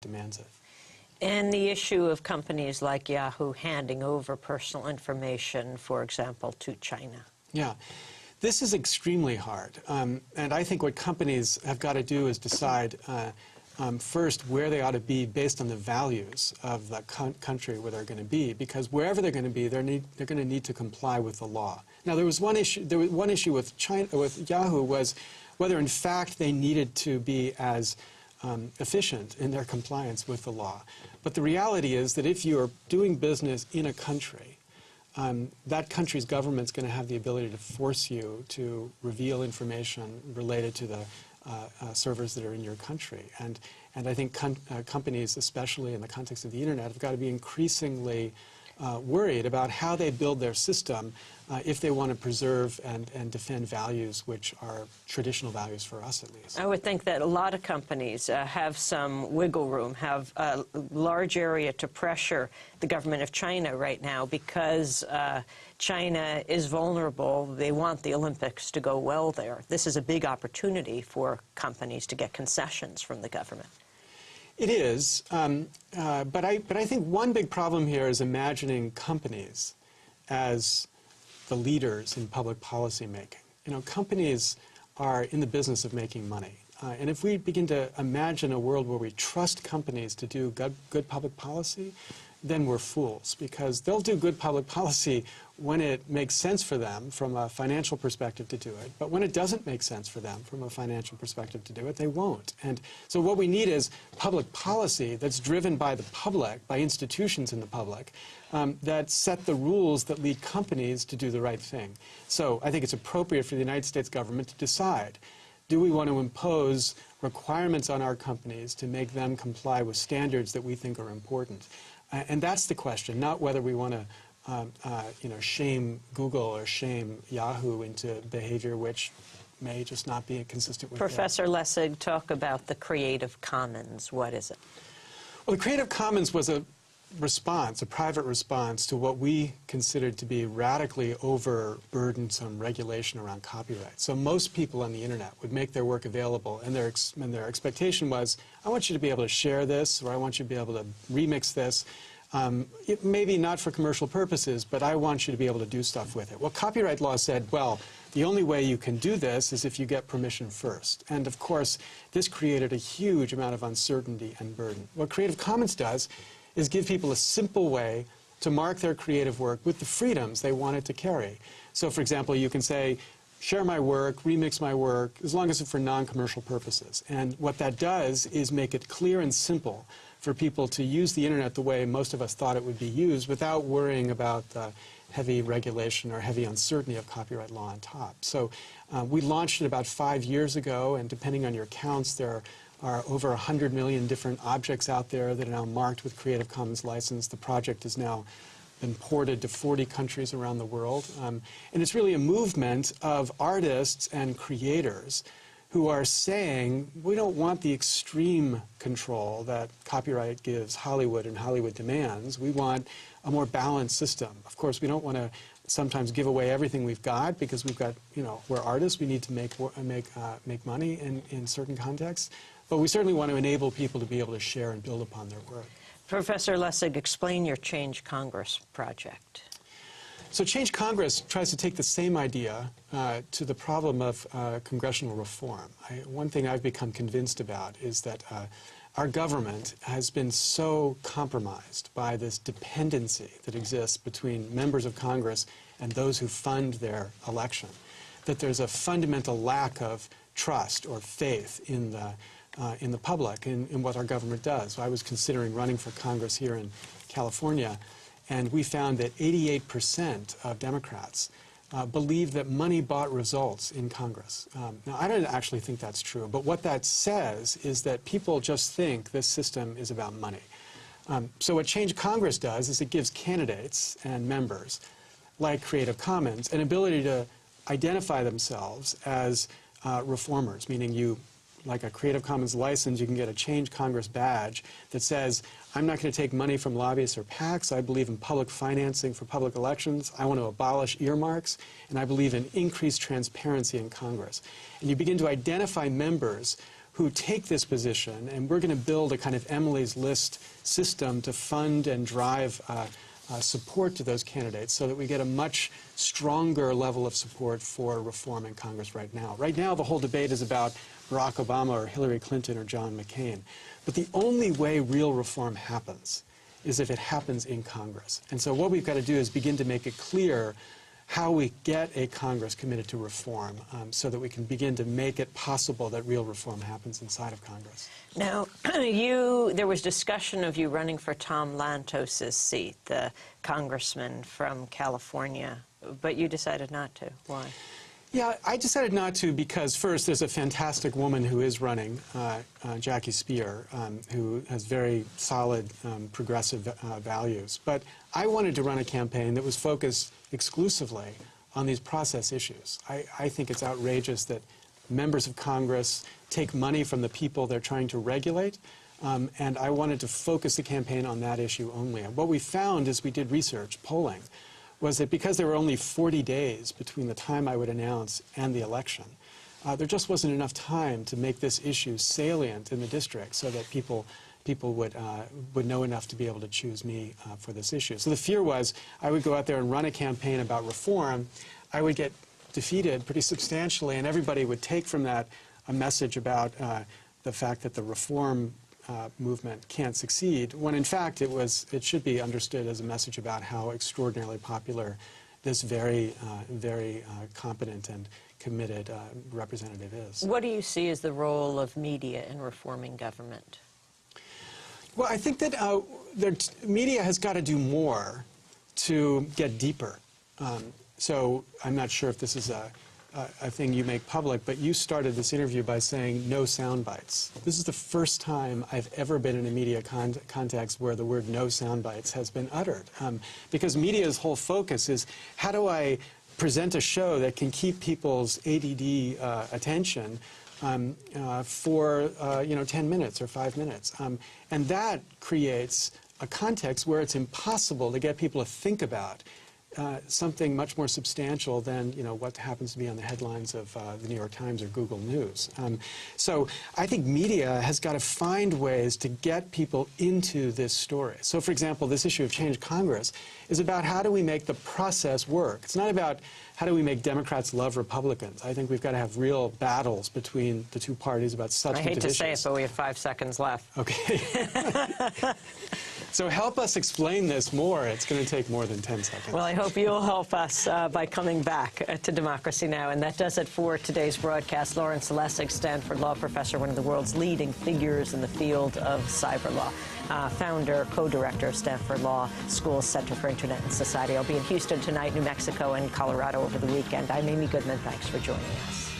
demands it. And the issue of companies like Yahoo handing over personal information, for example, to China. Yeah. This is extremely hard. And I think what companies have got to do is decide first where they ought to be based on the values of the country where they're going to be, because wherever they're going to be, they're going to need to comply with the law. Now, there was one issue with China, with Yahoo, was whether in fact they needed to be as efficient in their compliance with the law. But the reality is that if you're doing business in a country, that country's government's going to have the ability to force you to reveal information related to the servers that are in your country. And I think companies, especially in the context of the Internet, have got to be increasingly worried about how they build their system if they want to preserve and defend values which are traditional values for us, at least. I would think that a lot of companies have some wiggle room, have a large area to pressure the government of China right now because China is vulnerable. They want the Olympics to go well there. This is a big opportunity for companies to get concessions from the government. It is, but I think one big problem here is imagining companies as the leaders in public policy making. You know, companies are in the business of making money. And if we begin to imagine a world where we trust companies to do good public policy, then we're fools, because they'll do good public policy when it makes sense for them from a financial perspective to do it. But when it doesn't make sense for them from a financial perspective to do it, they won't. And so what we need is public policy that's driven by the public, by institutions in the public, that set the rules that lead companies to do the right thing. So I think it's appropriate for the United States government to decide, do we want to impose requirements on our companies to make them comply with standards that we think are important? And that's the question, not whether we want to shame Google or shame Yahoo into behavior which may just not be consistent with Professor Lessig, talk about the Creative Commons. What is it? Well, the Creative Commons was a response, a private response to what we considered to be radically overburdensome regulation around copyright. So most people on the Internet would make their work available, and their expectation was, I want you to be able to share this, or I want you to be able to remix this. Maybe not for commercial purposes, but I want you to be able to do stuff with it. Well, copyright law said, well, the only way you can do this is if you get permission first. And of course, this created a huge amount of uncertainty and burden. What Creative Commons does is give people a simple way to mark their creative work with the freedoms they want it to carry. So, for example, you can say, share my work, remix my work, as long as it's for non-commercial purposes. And what that does is make it clear and simple for people to use the Internet the way most of us thought it would be used without worrying about the heavy regulation or heavy uncertainty of copyright law on top. So we launched it about 5 years ago, and depending on your counts, there are over 100 million different objects out there that are now marked with Creative Commons license. The project has now been ported to 40 countries around the world. And it's really a movement of artists and creators who are saying, we don't want the extreme control that copyright gives Hollywood and Hollywood demands. We want a more balanced system. Of course, we don't want to sometimes give away everything we've got, because we've got, we're artists, we need to make money in certain contexts. But we certainly want to enable people to be able to share and build upon their work. Professor Lessig, explain your Change Congress project. So Change Congress tries to take the same idea to the problem of congressional reform. One thing I've become convinced about is that our government has been so compromised by this dependency that exists between members of Congress and those who fund their election, that there's a fundamental lack of trust or faith in the public, in what our government does. So I was considering running for Congress here in California, and we found that 88% of Democrats believe that money bought results in Congress. Now, I don't actually think that's true, but what that says is that people just think this system is about money. So what Change Congress does is it gives candidates and members, like Creative Commons, an ability to identify themselves as reformers, meaning you, like a Creative Commons license, you can get a Change Congress badge that says, I'm not going to take money from lobbyists or PACs. I believe in public financing for public elections. I want to abolish earmarks. And I believe in increased transparency in Congress. And you begin to identify members who take this position, and we're going to build a kind of Emily's List system to fund and drive support to those candidates so that we get a much stronger level of support for reform in Congress right now. Right now, the whole debate is about Barack Obama or Hillary Clinton or John McCain. But the only way real reform happens is if it happens in Congress. And so what we've got to do is begin to make it clear how we get a Congress committed to reform so that we can begin to make it possible that real reform happens inside of Congress. Now, there was discussion of you running for Tom Lantos's seat, the congressman from California, but you decided not to. Why? Yeah, I decided not to because, first, there's a fantastic woman who is running, Jackie Speer, who has very solid progressive values. But I wanted to run a campaign that was focused exclusively on these process issues. I think it's outrageous that members of Congress take money from the people they're trying to regulate, and I wanted to focus the campaign on that issue only. And what we found as we did research, polling, was that because there were only 40 days between the time I would announce and the election, there just wasn't enough time to make this issue salient in the district so that people would know enough to be able to choose me for this issue. So the fear was I would go out there and run a campaign about reform, I would get defeated pretty substantially, and everybody would take from that a message about the fact that the reform movement can't succeed, when in fact it should be understood as a message about how extraordinarily popular this very competent and committed representative is. What do you see as the role of media in reforming government? Well, I think that media has got to do more to get deeper. So I'm not sure if this is a thing you make public, but you started this interview by saying no sound bites. This is the first time I've ever been in a media context where the word no sound bites has been uttered. Because media's whole focus is how do I present a show that can keep people's ADD attention for 10 minutes or 5 minutes. And that creates a context where it's impossible to get people to think about something much more substantial than what happens to be on the headlines of the New York Times or Google News. So I think media has got to find ways to get people into this story. So for example, this issue of Change Congress is about how do we make the process work. It's not about how do we make Democrats love Republicans. I think we've got to have real battles between the two parties about substantive issues. I hate to say it, but we have 5 seconds left. Okay. So help us explain this more. It's going to take more than 10 seconds. Well, I hope you'll help us by coming back to Democracy Now! And that does it for today's broadcast. Lawrence Lessig, Stanford law professor, one of the world's leading figures in the field of cyber law. Founder, co-director of Stanford Law School's Center for Internet and Society. I'll be in Houston tonight, New Mexico, and Colorado over the weekend. I'm Amy Goodman. Thanks for joining us.